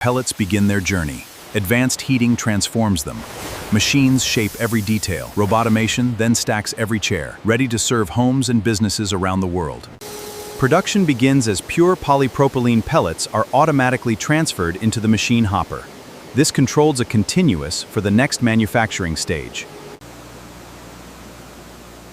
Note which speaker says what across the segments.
Speaker 1: Pellets begin their journey. Advanced heating transforms them. Machines shape every detail. Robotomation then stacks every chair, ready to serve homes and businesses around the world. Production begins as pure polypropylene pellets are automatically transferred into the machine hopper. This controls a continuous for the next manufacturing stage.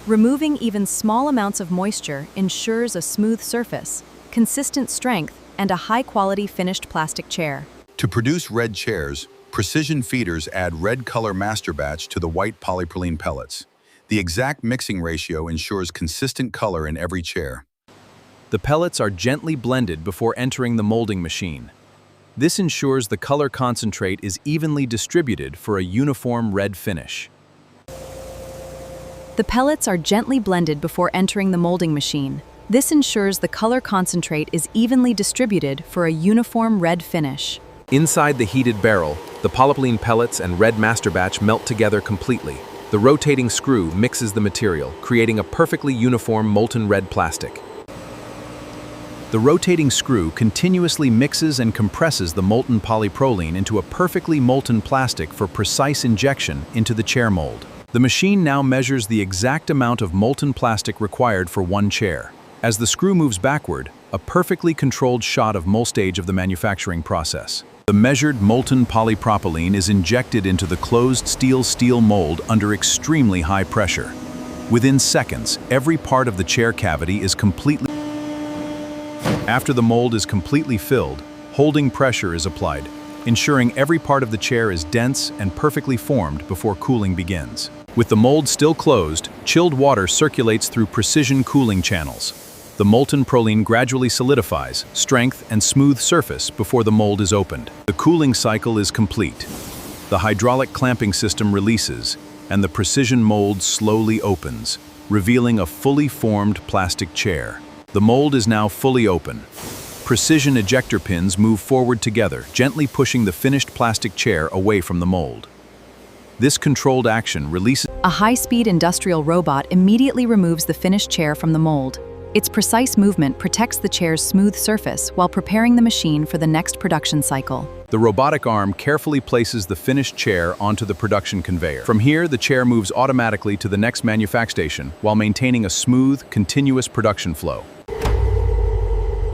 Speaker 2: Removing even small amounts of moisture ensures a smooth surface, consistent strength, and a high-quality finished plastic chair.
Speaker 3: To produce red chairs, precision feeders add red color master batch to the white polypropylene pellets. The exact mixing ratio ensures consistent color in every chair.
Speaker 1: The pellets are gently blended before entering the molding machine. This ensures the color concentrate is evenly distributed for a uniform red finish.
Speaker 2: The pellets are gently blended before entering the molding machine. This ensures the color concentrate is evenly distributed for a uniform red finish.
Speaker 1: Inside the heated barrel, the polypropylene pellets and red master batch melt together completely. The rotating screw mixes the material, creating a perfectly uniform molten red plastic. The rotating screw continuously mixes and compresses the molten polypropylene into a perfectly molten plastic for precise injection into the chair mold. The machine now measures the exact amount of molten plastic required for one chair. As the screw moves backward, a perfectly controlled shot of mold stage of the manufacturing process. The measured molten polypropylene is injected into the closed steel mold under extremely high pressure. Within seconds, every part of the chair cavity is completely. After the mold is completely filled, holding pressure is applied, ensuring every part of the chair is dense and perfectly formed before cooling begins. With the mold still closed, chilled water circulates through precision cooling channels. The molten propylene gradually solidifies, strength and smooth surface before the mold is opened. The cooling cycle is complete. The hydraulic clamping system releases, and the precision mold slowly opens, revealing a fully formed plastic chair. The mold is now fully open. Precision ejector pins move forward together, gently pushing the finished plastic chair away from the mold. This controlled action releases.
Speaker 2: A high-speed industrial robot immediately removes the finished chair from the mold. Its precise movement protects the chair's smooth surface while preparing the machine for the next production cycle.
Speaker 1: The robotic arm carefully places the finished chair onto the production conveyor. From here, the chair moves automatically to the next manufacturing station while maintaining a smooth, continuous production flow.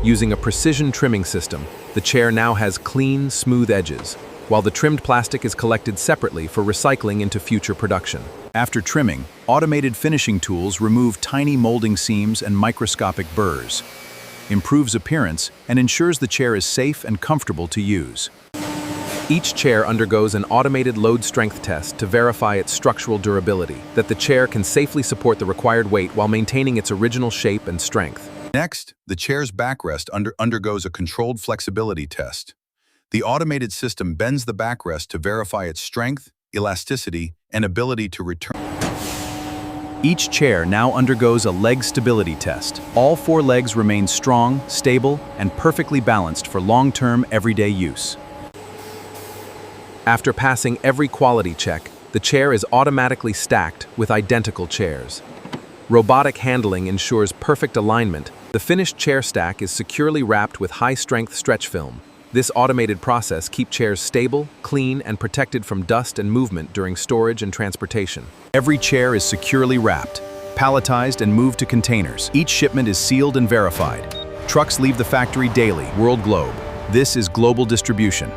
Speaker 1: Using a precision trimming system, the chair now has clean, smooth edges, while the trimmed plastic is collected separately for recycling into future production. After trimming, automated finishing tools remove tiny molding seams and microscopic burrs, improves appearance, and ensures the chair is safe and comfortable to use. Each chair undergoes an automated load strength test to verify its structural durability, that the chair can safely support the required weight while maintaining its original shape and strength.
Speaker 3: Next, the chair's backrest undergoes a controlled flexibility test. The automated system bends the backrest to verify its strength, elasticity, and ability to return.
Speaker 1: Each chair now undergoes a leg stability test. All 4 legs remain strong, stable, and perfectly balanced for long-term, everyday use. After passing every quality check, the chair is automatically stacked with identical chairs. Robotic handling ensures perfect alignment. The finished chair stack is securely wrapped with high-strength stretch film. This automated process keeps chairs stable, clean, and protected from dust and movement during storage and transportation. Every chair is securely wrapped, palletized, and moved to containers. Each shipment is sealed and verified. Trucks leave the factory daily, world globe. This is global distribution.